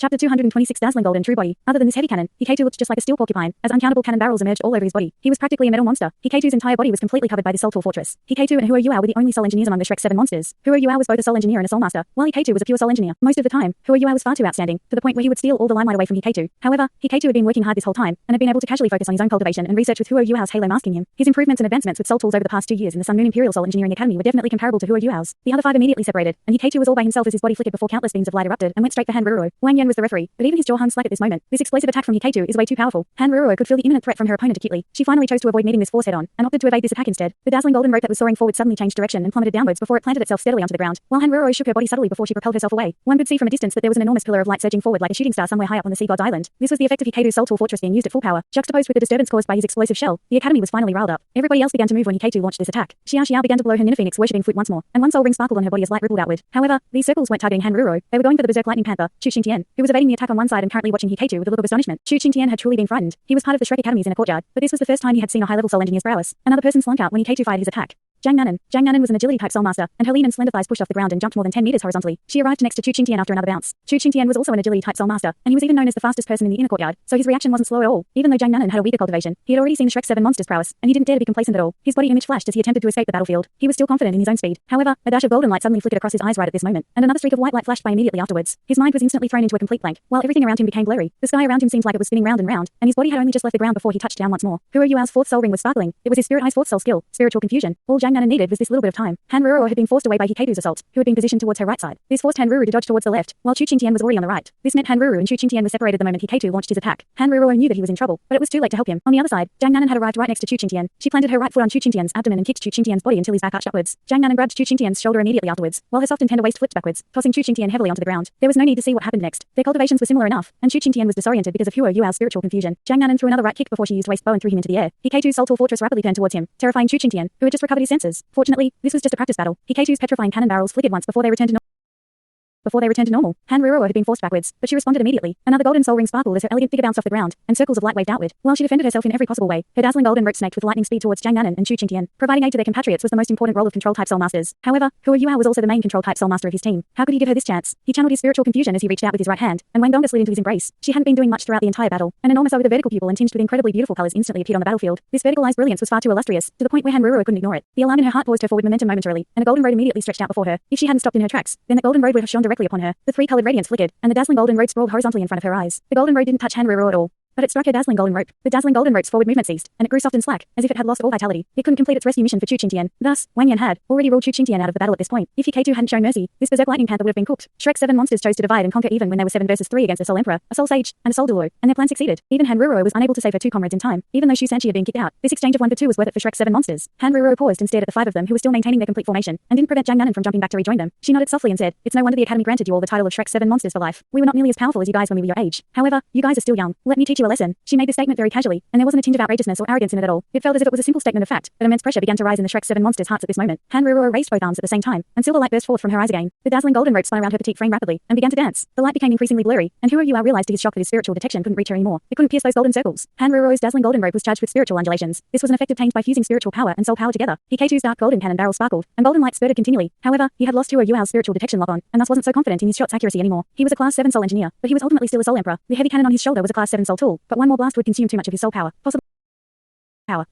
Chapter 226 Dazzling Golden True Body. Other than this heavy cannon, Hikato looked just like a steel porcupine, as uncountable cannon barrels emerged all over his body. He was practically a metal monster. Hikato's entire body was completely covered by the Soul Tool Fortress. Hikato and Huo Yuao were the only soul engineers among the Shrek 7 monsters. Huo Yuao was both a soul engineer and a soul master, while Hikato was a pure soul engineer. Most of the time, Huo Yuao was far too outstanding, to the point where he would steal all the limelight away from Hikato. However, Hikato had been working hard this whole time, and had been able to casually focus on his own cultivation and research with Huo Yuao's halo masking him. His improvements and advancements with soul tools over the past 2 years in the Sun Moon Imperial Soul Engineering Academy were definitely comparable to Huo Yuao's. The other 5 immediately separated, and Hikato was all by himself as his body flickered before countless beams of light erupted and went straight for Han Rurouni. Wang Yan was the referee, but even his jaw hung slack at this moment. This explosive attack from Hikato is way too powerful. Han Rurouni could feel the imminent threat from her opponent acutely. She finally chose to avoid meeting this force head-on, and opted to evade this attack instead. The dazzling golden rope that was soaring forward suddenly changed direction and plummeted downwards before it planted itself steadily onto the ground, while Han Rurouni shook her body subtly before she propelled herself away. One could see from a distance that there was an enormous pillar of light surging forward like a shooting star somewhere high up on the sea god's island. This was the effect of Hikato's soul tool fortress being used at full power, juxtaposed with the disturbance caused by his explosive shell. The academy was finally riled up. Everybody else began to move when Hikato launched this attack. Xiao began to blow her Nina Phoenix worshipping flute once more, and one soul ring sparkled on her body as light rippled outward. However, these circles weren't targeting Han Rurouni. They were going for the berserk lightning panther, Chu Xingtian, who was evading the attack on one side and currently watching Hikato with a look of astonishment. Chu Xingtian had truly been frightened. He was part of the Shrek academies in a courtyard, but this was the first time he had seen a high-level soul engineer's prowess. Another person slunk out when Hikato fired his attack. Jang Nanan was an agility-type soul master, and her lean and slender thighs pushed off the ground and jumped more than 10 meters horizontally. She arrived next to Chu Xingtian after another bounce. Chu Xingtian was also an agility-type soul master, and he was even known as the fastest person in the inner courtyard, so his reaction wasn't slow at all. Even though Jang Nanan had a weaker cultivation, he had already seen the Shrek 7 monster's prowess, and he didn't dare to be complacent at all. His body image flashed as he attempted to escape the battlefield. He was still confident in his own speed. However, a dash of golden light suddenly flickered across his eyes right at this moment, and another streak of white light flashed by immediately afterwards. His mind was instantly thrown into a complete blank, while everything around him became blurry. The sky around him seemed like it was spinning round and round, and his body had only just left the ground before he touched down once more. Huo Yuao's fourth soul ring was sparkling. It was his spirit eye's fourth soul skill, spiritual confusion. All Jang Nanan needed was this little bit of time. Han Rurouni had been forced away by Hikato's assault, who had been positioned towards her right side. This forced Han Rurouni to dodge towards the left, while Chu Xingtian was already on the right. This meant Han Rurouni and Chu Xingtian were separated the moment Hikato launched his attack. Han Rurouni knew that he was in trouble, but it was too late to help him. On the other side, Jang Nanan had arrived right next to Chu Xingtian. She planted her right foot on Chu Xingtian's abdomen and kicked Chu Xingtian's body until his back arched upwards. Jang Nanan grabbed Chu Xingtian's shoulder immediately afterwards, while her soft and tender waist flipped backwards, tossing Chu Xingtian heavily onto the ground. There was no need to see what happened next. Their cultivations were similar enough, and Chu Xingtian was disoriented because of Huo Yuao's spiritual confusion. Jang Nanan threw another right kick before she used waist bow and threw him into the air. Hikato's soul tool fortress rapidly turned towards him, terrifying Chu Xingtian, who had just recovered his senses. Fortunately, this was just a practice battle. Hikato's petrifying cannon barrels flickered once before they returned to normal. Han Rurouni had been forced backwards, but she responded immediately. Another golden soul ring sparkled as her elegant figure bounced off the ground, and circles of light waved outward. While she defended herself in every possible way, her dazzling golden rope snaked with lightning speed towards Jang Nanan and Chu Xingtian. Providing aid to their compatriots was the most important role of control-type soul masters. However, Huo Yuao was also the main control-type soul master of his team. How could he give her this chance? He channeled his spiritual confusion as he reached out with his right hand, and Wang Donga slid into his embrace. She hadn't been doing much throughout the entire battle. An enormous over the vertical pupil and tinged with incredibly beautiful colors instantly appeared on the battlefield. This verticalized brilliance was far too illustrious, to the point where Han Rurouni couldn't ignore it. The alarm in her heart paused her forward momentum momentarily, and a golden road immediately stretched out before her. If she hadn't stopped in her tracks, then the golden road would have shone directly upon her. The three-colored radiance flickered, and the dazzling golden road sprawled horizontally in front of her eyes. The golden road didn't touch Han Rurouni at all, but it struck her dazzling golden rope. The dazzling golden rope's forward movement ceased, and it grew soft and slack, as if it had lost all vitality. It couldn't complete its rescue mission for Chu Xingtian. Thus, Wang Yan had already ruled Chu Xingtian out of the battle at this point. If Hikato hadn't shown mercy, this berserk lightning panther would have been cooked. Shrek 7 monsters chose to divide and conquer even when there were 7 versus 3 against a soul emperor, a soul sage, and a soul Douluo, and their plan succeeded. Even Han Rurouni was unable to save her 2 comrades in time, even though Shu Sanchi had been kicked out. This exchange of 1 for 2 was worth it for Shrek 7 monsters. Han Rurouni paused and stared at the 5 of them who were still maintaining their complete formation, and didn't prevent Jang Nanan from jumping back to rejoin them. She nodded softly and said, "It's no wonder the academy granted you all the title of Shrek 7 monsters for life. We were not nearly as powerful as you guys when we were your age. However, you guys are still young. Let me teach you a lesson." She made this statement very casually, and there wasn't a tinge of outrageousness or arrogance in it at all. It felt as if it was a simple statement of fact, but immense pressure began to rise in the Shrek 7 monsters' hearts at this moment. Han Rurouni raised both arms at the same time, and silver light burst forth from her eyes again. The dazzling golden rope spun around her petite frame rapidly, and began to dance. The light became increasingly blurry, and Huo Yuao realized to his shock that his spiritual detection couldn't reach her anymore. It couldn't pierce those golden circles. Han Rurouni's dazzling golden rope was charged with spiritual undulations. This was an effect obtained by fusing spiritual power and soul power together. Hikato's dark golden cannon barrel sparkled, and golden light spurted continually. However, he had lost Huo Yuao's spiritual detection lock on, and thus wasn't so confident in his shot's accuracy anymore. He was a class 7 soul engineer, but he was ultimately still a soul emperor. The heavy cannon on his shoulder was a class 7 soul tool, but one more blast would consume too much of his soul power.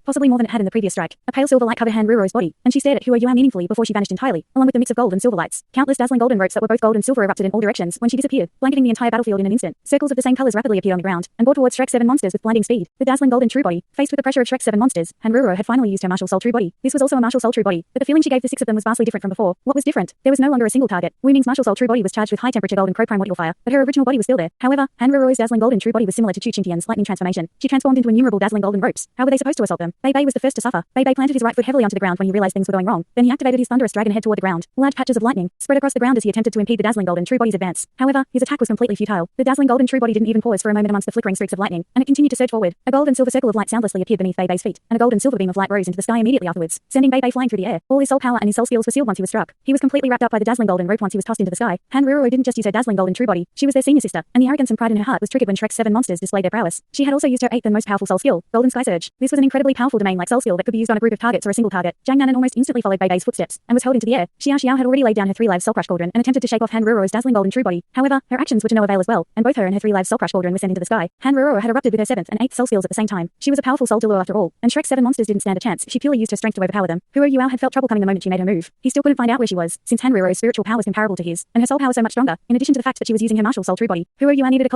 Possibly more than it had in the previous strike. A pale silver light covered Han Rurouni's body, and she stared at Huo Yuao meaningfully before she vanished entirely, along with the mix of gold and silver lights. Countless dazzling golden ropes that were both gold and silver erupted in all directions when she disappeared, blanketing the entire battlefield in an instant. Circles of the same colors rapidly appeared on the ground, and bore towards Shrek 7 monsters with blinding speed. The dazzling golden true body, faced with the pressure of Shrek 7 monsters, Han Rurouni had finally used her martial soul true body. This was also a martial soul true body, but the feeling she gave the 6 of them was vastly different from before. What was different? There was no longer a single target. Wu Ming's martial soul true body was charged with high temperature gold and crow primordial fire, but her original body was still there. However, Han Rurouni's dazzling golden true body was similar to Chu Xingtian's lightning transformation. She transformed into innumerable dazzling golden ropes. How were they supposed to assault them? Bei was the first to suffer. Bei planted his right foot heavily onto the ground when he realized things were going wrong. Then he activated his thunderous dragon head toward the ground. Large patches of lightning spread across the ground as he attempted to impede the dazzling golden true body's advance. However, his attack was completely futile. The dazzling golden true body didn't even pause for a moment amongst the flickering streaks of lightning, and it continued to surge forward. A gold and silver circle of light soundlessly appeared beneath Bei's feet, and a gold and silver beam of light rose into the sky immediately afterwards, sending Bei flying through the air. All his soul power and his soul skills were sealed once he was struck. He was completely wrapped up by the dazzling golden rope once he was tossed into the sky. Han Rurouni didn't just use her dazzling golden true body. She was their senior sister, and the arrogance and pride in her heart was triggered when Shrek 7 monsters displayed their prowess. She had also used her 8th and most powerful soul skill, Golden Sky Surge. This was an incredibly powerful domain-like soul skill that could be used on a group of targets or a single target. Jiang Nanan almost instantly followed Bei Bei's footsteps and was hurled into the air. Xia Xiao had already laid down her 3 lives soul crush cauldron and attempted to shake off Han Ruro's dazzling golden true body. However, her actions were to no avail as well, and both her and her 3 lives soul crush cauldron were sent into the sky. Han Ruro had erupted with her 7th and 8th soul skills at the same time. She was a powerful soul Douluo after all, and Shrek's 7 monsters didn't stand a chance. She purely used her strength to overpower them. Huo Yuao had felt trouble coming the moment she made her move. He still couldn't find out where she was, since Han Ruro's spiritual power was comparable to his, and her soul power so much stronger, in addition to the fact that she was using her martial soul true body. Huo Yuao needed a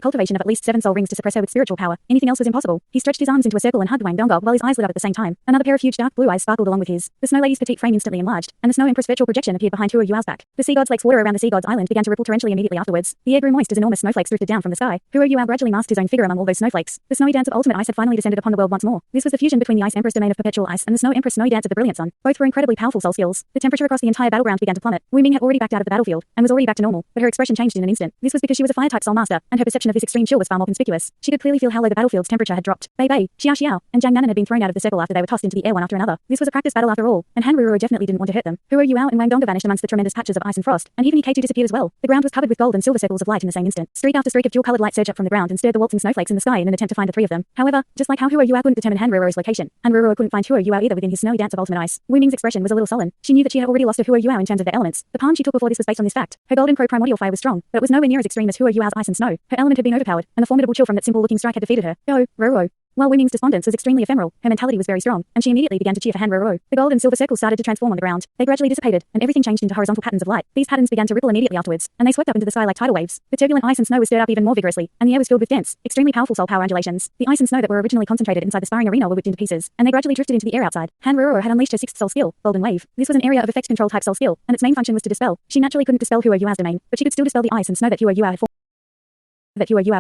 cultivation of at least 7 soul rings to suppress her with spiritual power. Anything else was impossible. He stretched his arms into a circle and hugged Wang Donga while his eyes lit up at the same time. Another pair of huge dark blue eyes sparkled along with his. The Snow Lady's petite frame instantly enlarged, and the Snow Empress virtual projection appeared behind Huo Yuao's back. The sea god's lake's water around the sea god's island began to ripple torrentially immediately afterwards. The air grew moist as enormous snowflakes drifted down from the sky. Huo Yuao gradually masked his own figure among all those snowflakes. The snowy dance of ultimate ice had finally descended upon the world once more. This was the fusion between the Ice Empress domain of perpetual ice and the Snow Empress snowy dance of the brilliant sun. Both were incredibly powerful soul skills. The temperature across the entire battleground began to plummet. Wu Ming had already backed out of the battlefield and was already back to normal, but her expression changed in an instant. This was because she was a fire-type soul master, and her perception of this extreme chill was far more conspicuous. She could clearly feel how low the battlefield's temperature had dropped. Bei Bei, Xia Xiao, and Jiang Nanan had been thrown out of the circle after they were tossed into the air one after another. This was a practice battle after all, and Han Ruro definitely didn't want to hurt them. Huo Yuao and Wang Donga vanished amongst the tremendous patches of ice and frost, and even He disappeared as well. The ground was covered with gold and silver circles of light in the same instant. Streak after streak of dual-colored light surged up from the ground and stirred the waltzing snowflakes in the sky in an attempt to find the 3 of them. However, just like how Huo Yuao couldn't determine Han Ruro's location, Han Ruro couldn't find Huo Yuao either within his snowy dance of ultimate ice. Wu Ming's expression was a little sullen. She knew that she had already lost to Huo Yuao in terms of their elements. The palm she took before this was based on this fact. Her golden crow primordial fire was strong, but it was nowhere near as extreme as Huo Yuao's ice and snow. Her element had been overpowered, and the formidable chill from that simple-looking strike had defeated her. Go, Ruro. While Wu Ming's despondence was extremely ephemeral, her mentality was very strong, and she immediately began to cheer for Han Ruro. The gold and silver circles started to transform on the ground. They gradually dissipated, and everything changed into horizontal patterns of light. These patterns began to ripple immediately afterwards, and they swept up into the sky like tidal waves. The turbulent ice and snow was stirred up even more vigorously, and the air was filled with dense, extremely powerful soul power undulations. The ice and snow that were originally concentrated inside the sparring arena were whipped into pieces, and they gradually drifted into the air outside. Han Ruro had unleashed her 6th soul skill, Golden Wave. This was an area of effect control type soul skill, and its main function was to dispel. She naturally couldn't dispel Huo Yuao's domain, but she could still dispel the ice and snow that Huo Yuao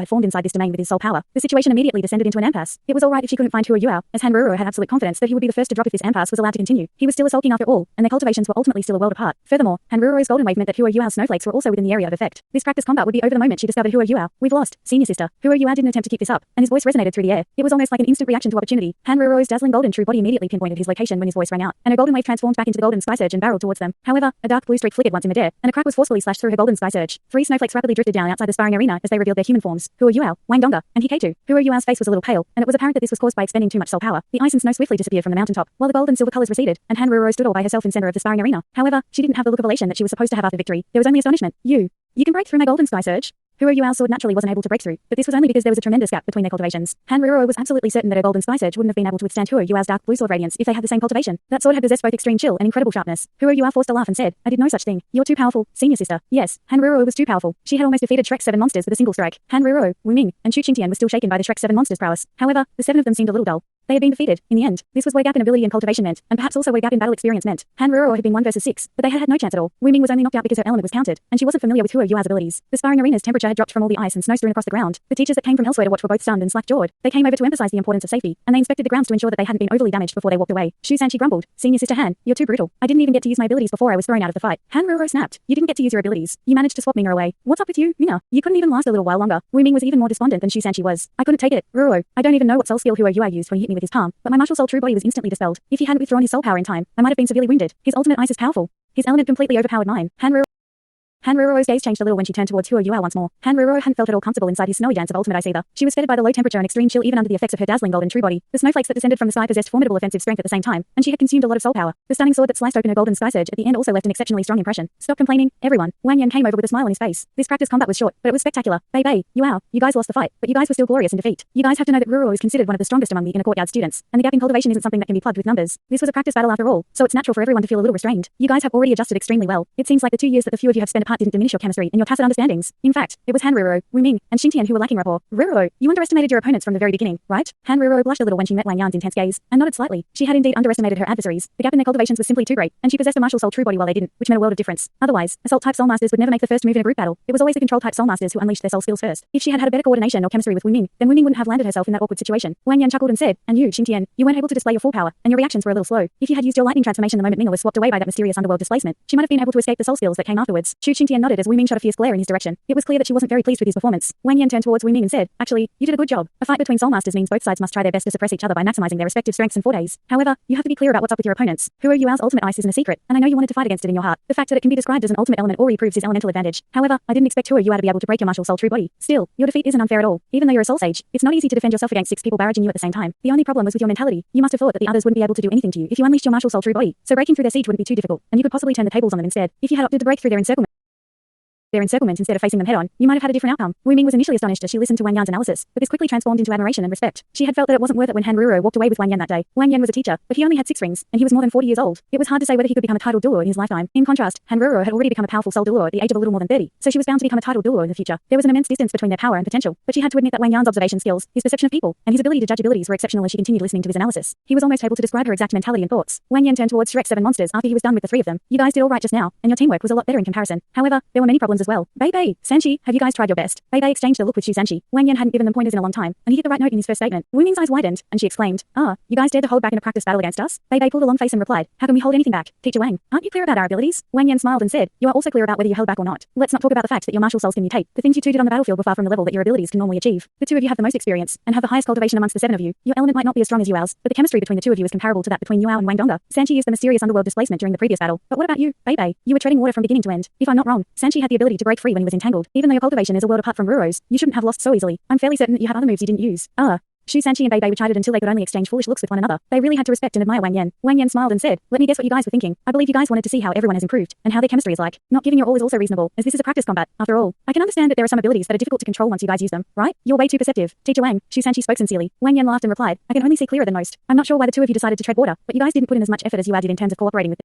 had formed inside this domain with his soul power. The situation immediately descended into an impasse. It was alright if she couldn't find Huo Yuao, as Han Ruro had absolute confidence that he would be the first to drop if this impasse was allowed to continue. He was still a sulking after all, and their cultivations were ultimately still a world apart. Furthermore, Han Ruro's golden wave meant that Huo Yuao's snowflakes were also within the area of effect. This practice combat would be over the moment she discovered Huo Yuao. We've lost, senior sister. Huo Yuao didn't attempt to keep this up, and his voice resonated through the air. It was almost like an instant reaction to opportunity. Han Ruro's dazzling golden true body immediately pinpointed his location when his voice rang out, and her golden wave transformed back into the golden sky surge and barreled towards them. However, a dark blue streak flickered once in midair, and a crack was forcefully slashed through her golden sky surge. 3 snowflakes rapidly drifted down outside the sparring arena as they revealed their human forms. Huo Yuao, Wang Donga, and Huo Yuao's face was a little pale, and it was apparent that this was caused by expending too much soul power. The ice and snow swiftly disappeared from the mountaintop, while the gold and silver colors receded, and Han Ruro stood all by herself in center of the sparring arena. However, she didn't have the look of elation that she was supposed to have after victory. There was only astonishment. You can break through my golden sky surge? Huo Yuao's sword naturally wasn't able to break through, but this was only because there was a tremendous gap between their cultivations. Han Ruro was absolutely certain that her golden sky surge wouldn't have been able to withstand Huo Yuao's dark blue sword radiance if they had the same cultivation. That sword had possessed both extreme chill and incredible sharpness. Huo Yuao forced a laugh and said, I did no such thing. You're too powerful, senior sister. Yes, Han Ruro was too powerful. She had almost defeated Shrek's 7 monsters with a single strike. Han Ruro, Wu Ming, and Chu Qingtian were still shaken by the Shrek's 7 monsters' prowess. However, the 7 of them seemed a little dull. They had been defeated, in the end. This was what a gap in ability and cultivation meant, and perhaps also what a gap in battle experience meant. Han Ruro had been 1 versus 6, but they had had no chance at all. Wu Ming was only knocked out because her element was countered, and she wasn't familiar with Huo Yuao's abilities. The sparring arena's temperature had dropped from all the ice and snow strewn across the ground. The teachers that came from elsewhere to watch were both stunned and slack-jawed. They came over to emphasize the importance of safety, and they inspected the grounds to ensure that they hadn't been overly damaged before they walked away. Shu Sanchi grumbled, Senior Sister Han, you're too brutal. I didn't even get to use my abilities before I was thrown out of the fight. Han Ruro snapped, you didn't get to use your abilities. You managed to swap Ming away. What's up with you, Mina? You couldn't even last a little while longer. Wu Ming was even more despondent than Shu Sanchi was. I couldn't take it. Ruro, I don't even know what soul skill Huo Yuao used when he hit me with his palm, but my martial soul true body was instantly dispelled. If he hadn't withdrawn his soul power in time, I might have been severely wounded. His ultimate ice is powerful. His element completely overpowered mine. Han Ruro's gaze changed a little when she turned towards Huo Yuao once more. Han Ruro hadn't felt at all comfortable inside his snowy dance of ultimate ice either. She was fettered by the low temperature and extreme chill even under the effects of her dazzling golden true body. The snowflakes that descended from the sky possessed formidable offensive strength at the same time, and she had consumed a lot of soul power. The stunning sword that sliced open her golden sky surge at the end also left an exceptionally strong impression. Stop complaining, everyone. Wang Yan came over with a smile on his face. This practice combat was short, but it was spectacular. Bei Bei, Yuao, you guys lost the fight, but you guys were still glorious in defeat. You guys have to know that Ruro is considered one of the strongest among the inner courtyard students, and the gap in cultivation isn't something that can be plugged with numbers. This was a practice battle after all, so it's natural for everyone to feel a little restrained. You guys have already adjusted extremely well. It seems like the 2 years that the few of you have spent apart didn't diminish your chemistry and your tacit understandings. In fact, it was Han Ruro, Wu Ming, and Xingtian who were lacking rapport. Ruro, you underestimated your opponents from the very beginning, right? Han Ruro blushed a little when she met Wang Yan's intense gaze, and nodded slightly. She had indeed underestimated her adversaries. The gap in their cultivations was simply too great, and she possessed a martial soul true body while they didn't, which meant a world of difference. Otherwise, assault-type soul masters would never make the first move in a group battle. It was always the control-type soul masters who unleashed their soul skills first. If she had had a better coordination or chemistry with Wu Ming, then Wu Ming wouldn't have landed herself in that awkward situation. Wang Yan chuckled and said, and you, Xingtian, you weren't able to display your full power, and your reactions were a little slow. If you had used your lightning transformation the moment Minga was swapped away by that mysterious underworld displacement, she might have been able to escape the soul skills that came afterwards. Chu Qingtian nodded as Wu Ming shot a fierce glare in his direction. It was clear that she wasn't very pleased with his performance. Wang Yan turned towards Wu Ming and said, actually, you did a good job. A fight between soul masters means both sides must try their best to suppress each other by maximizing their respective strengths and fortes. However, you have to be clear about what's up with your opponents. Huro Yuao's ultimate ice isn't a secret, and I know you wanted to fight against it in your heart. The fact that it can be described as an ultimate element already proves his elemental advantage. However, I didn't expect Huro Yua to be able to break your martial soul true body. Still, your defeat isn't unfair at all. Even though you're a soul sage, it's not easy to defend yourself against 6 people barraging you at the same time. The only problem was with your mentality. You must have thought that the others wouldn't be able to do anything to you if you unleashed your martial soul true body. So breaking through their siege wouldn't be too difficult, and you could possibly turn the tables on them instead. If you had opted to break through their encirclement instead of facing them head-on, you might have had a different outcome. Wu Ming was initially astonished as she listened to Wang Yan's analysis, but this quickly transformed into admiration and respect. She had felt that it wasn't worth it when Han Ruro walked away with Wang Yan that day. Wang Yan was a teacher, but he only had 6 rings, and he was more than 40 years old. It was hard to say whether he could become a titled Douluo in his lifetime. In contrast, Han Ruro had already become a powerful soul Douluo at the age of a little more than 30, so she was bound to become a titled Douluo in the future. There was an immense distance between their power and potential, but she had to admit that Wang Yan's observation skills, his perception of people, and his ability to judge abilities were exceptional as she continued listening to his analysis. He was almost able to describe her exact mentality and thoughts. Wang Yan turned towards Shrek's 7 monsters after he was done with the 3 of them. You guys did all right just now, and your teamwork was a lot better in comparison. However, there were many problems as well. Bei, Sanchi, have you guys tried your best? Bei exchanged a look with Shu Sanchi. Wang Yan hadn't given them pointers in a long time, and he hit the right note in his first statement. Wu Ming's eyes widened, and she exclaimed, you guys dared to hold back in a practice battle against us? Bei pulled a long face and replied, how can we hold anything back? Teacher Wang, aren't you clear about our abilities? Wang Yan smiled and said, you are also clear about whether you held back or not. Let's not talk about the fact that your martial souls can mutate. The things you two did on the battlefield were far from the level that your abilities can normally achieve. The 2 of you have the most experience, and have the highest cultivation amongst the 7 of you. Your element might not be as strong as Yuao's, but the chemistry between the 2 of you is comparable to that between Yuao and Wang Donga. Sanchi used the mysterious underworld displacement during the previous battle. But what about you, Bei? You were treading water from beginning to end. If I'm not wrong, Sanchi had the ability to break free when he was entangled. Even though your cultivation is a world apart from Ruro's, you shouldn't have lost so easily. I'm fairly certain that you have other moves you didn't use. Shu Sanchi and Bei chided until they could only exchange foolish looks with one another. They really had to respect and admire Wang Yan. Wang Yan smiled and said, let me guess what you guys were thinking. I believe you guys wanted to see how everyone has improved, and how their chemistry is like. Not giving your all is also reasonable, as this is a practice combat. After all, I can understand that there are some abilities that are difficult to control once you guys use them, right? You're way too perceptive. Teacher Wang, Shu Sanchi spoke sincerely. Wang Yan laughed and replied, I can only see clearer than most. I'm not sure why the 2 of you decided to tread water, but you guys didn't put in as much effort as you did in terms of cooperating with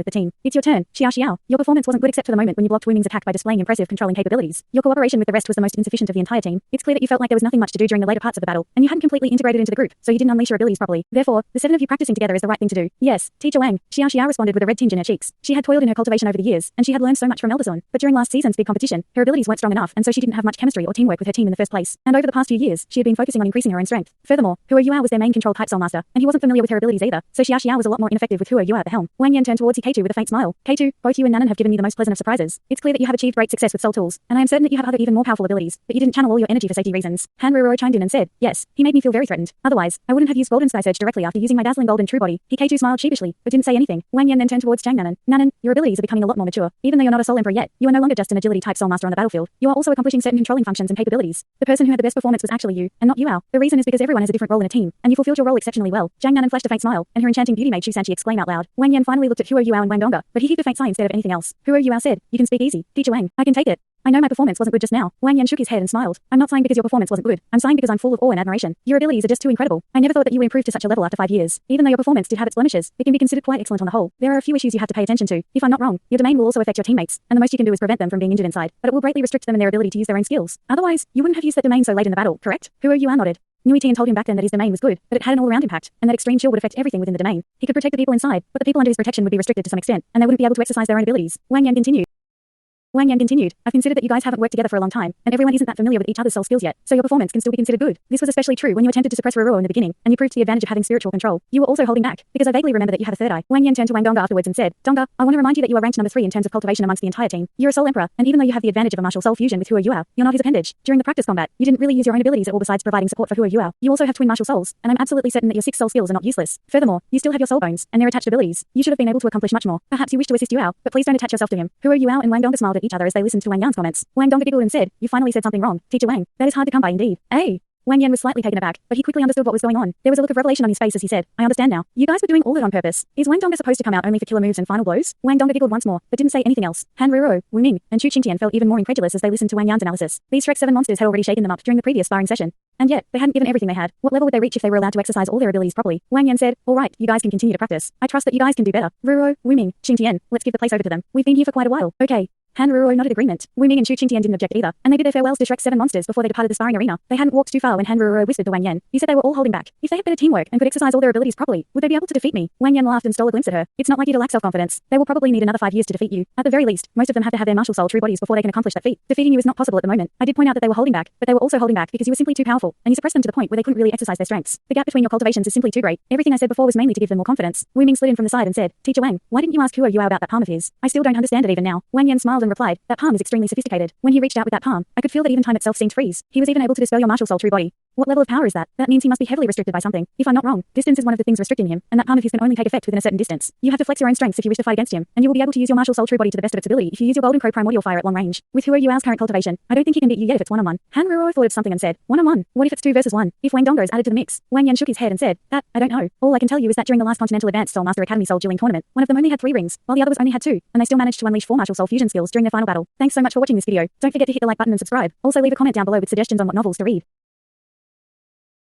the team. It's your turn, Xiao. Your performance wasn't good except for the moment when you blocked Wu Ming's attack by displaying impressive controlling capabilities. Your cooperation with the rest was the most insufficient of the entire team. It's clear that you felt like there was nothing much to do during the later parts of the battle, and you hadn't completely integrated into the group, so you didn't unleash your abilities properly. Therefore, the 7 of you practicing together is the right thing to do. Yes, Teacher Wang, Xiao responded with a red tinge in her cheeks. She had toiled in her cultivation over the years, and she had learned so much from Elder Zon, but during last season's big competition, her abilities weren't strong enough, and so she didn't have much chemistry or teamwork with her team in the first place. And over the past few years, she had been focusing on increasing her own strength. Furthermore, Huro Yua was their main control type soul master, and he wasn't familiar with her abilities either, so Xiao was a lot more ineffective with Huro Yua at the helm. Wang Yan turned towards Hikaiju with a faint smile. K2, both you and Nanan have given me the most pleasant of surprises. It's clear that you have achieved great success with soul tools, and I am certain that you have other even more powerful abilities, but you didn't channel all your energy for safety reasons. Han Ruro chimed in and said, yes, he made me feel very threatened. Otherwise, I wouldn't have used Golden Sky Surge directly after using my Dazzling Golden True Body. Hikaiju smiled sheepishly, but didn't say anything. Wang Yan then turned towards Zhang Nanan. Nanan, your abilities are becoming a lot more mature. Even though you're not a soul emperor yet, you are no longer just an agility type soul master on the battlefield. You are also accomplishing certain controlling functions and capabilities. The person who had the best performance was actually you, and not Yuao. The reason is because everyone has a different role in a team, and you fulfilled your role exceptionally well. Zhang Nanan flashed a faint smile, and her enchanting beauty made Shu Sanchi exclaim out loud. Wang Yan finally looked at Huro Yuao and Wang Donga, but he gave a faint sigh instead of anything else. Huro Yuao said, you can speak easy. Teacher Wang, I can take it. I know my performance wasn't good just now. Wang Yan shook his head and smiled. I'm not sighing because your performance wasn't good. I'm sighing because I'm full of awe and admiration. Your abilities are just too incredible. I never thought that you would improve to such a level after 5 years. Even though your performance did have its blemishes, it can be considered quite excellent on the whole. There are a few issues you have to pay attention to. If I'm not wrong, your domain will also affect your teammates, and the most you can do is prevent them from being injured inside, but it will greatly restrict them in their ability to use their own skills. Otherwise, you wouldn't have used that domain so late in the battle, correct? Huro Yuan nodded. Nui Tian told him back then that his domain was good, but it had an all-around impact, and that extreme chill would affect everything within the domain. He could protect the people inside, but the people under his protection would be restricted to some extent, and they wouldn't be able to exercise their own abilities. Wang Yan continued, I've considered that you guys haven't worked together for a long time, and everyone isn't that familiar with each other's soul skills yet, so your performance can still be considered good. This was especially true when you attempted to suppress Ruruo in the beginning, and you proved the advantage of having spiritual control. You were also holding back, because I vaguely remember that you have a third eye. Wang Yan turned to Wang Donga afterwards and said, Donga, I want to remind you that you are ranked number 3 in terms of cultivation amongst the entire team. You're a soul emperor, and even though you have the advantage of a martial soul fusion with Hua Yuao, you're not his appendage. During the practice combat, you didn't really use your own abilities at all besides providing support for Hua Yuao. You also have twin martial souls, and I'm absolutely certain that your 6 soul skills are not useless. Furthermore, you still have your soul bones, and their attached abilities. You should have been able to accomplish much more. Perhaps you wish to assist Yuao, but please don't attach yourself to him. Hua Yuao and Wang Donga smiled at each other as they listened to Wang Yan's comments. Wang Donga giggled and said, you finally said something wrong, Teacher Wang. That is hard to come by indeed. Hey! Wang Yan was slightly taken aback, but he quickly understood what was going on. There was a look of revelation on his face as he said, I understand now. You guys were doing all that on purpose. Is Wang Donga supposed to come out only for killer moves and final blows? Wang Donga giggled once more, but didn't say anything else. Han Ruo, Wu Ming, and Chu Qingtian felt even more incredulous as they listened to Wang Yan's analysis. These Shrek 7 monsters had already shaken them up during the previous sparring session. And yet, they hadn't given everything they had. What level would they reach if they were allowed to exercise all their abilities properly? Wang Yan said, alright, you guys can continue to practice. I trust that you guys can do better. Ruo, Wu Ming, Qingtian, let's give the place over to them. We've been here for quite a while. Okay. Han Ruo nodded agreement. Wu Ming and Chu Qingtian didn't object either, and they bid their farewells to Shrek's 7 monsters before they departed the sparring arena. They hadn't walked too far when Han Ruo whispered to Wang Yan. He said they were all holding back. If they had better teamwork and could exercise all their abilities properly, would they be able to defeat me? Wang Yan laughed and stole a glimpse at her. It's not like you to lack self-confidence. They will probably need another 5 years to defeat you. At the very least, most of them have to have their martial soul true bodies before they can accomplish that feat. Defeating you is not possible at the moment. I did point out that they were holding back, but they were also holding back because you were simply too powerful, and you suppressed them to the point where they couldn't really exercise their strengths. The gap between your cultivations is simply too great. Everything I said before was mainly to give them more confidence. Wu Ming slid in from the side and said, Teacher Wang, why didn't you ask Huo Yuao about that palm of his? I still don't understand it even now. Wang Yan smiled and replied, that palm is extremely sophisticated. When he reached out with that palm, I could feel that even time itself seemed to freeze. He was even able to dispel your martial soul true body. What level of power is that? That means he must be heavily restricted by something. If I'm not wrong, distance is one of the things restricting him, and that palm of his can only take effect within a certain distance. You have to flex your own strengths if you wish to fight against him, and you will be able to use your martial soul true body to the best of its ability if you use your golden crow primordial fire at long range. With Huo Yuao's current cultivation, I don't think he can beat you yet if it's one-on-one. Han Ruo thought of something and said, one-on-one? What if it's 2 versus 1? If Wang Donggo is added to the mix? Wang Yan shook his head and said, that, I don't know. All I can tell you is that during the last Continental Advanced Soul Master Academy Soul Dueling Tournament, one of them only had 3 rings, while the others only had 2, and they still managed to unleash 4 martial soul fusion skills during their final battle. Thanks so much for watching this video. Don't forget to hit the like button and subscribe. Also leave a comment down below with suggestions on what novels to read.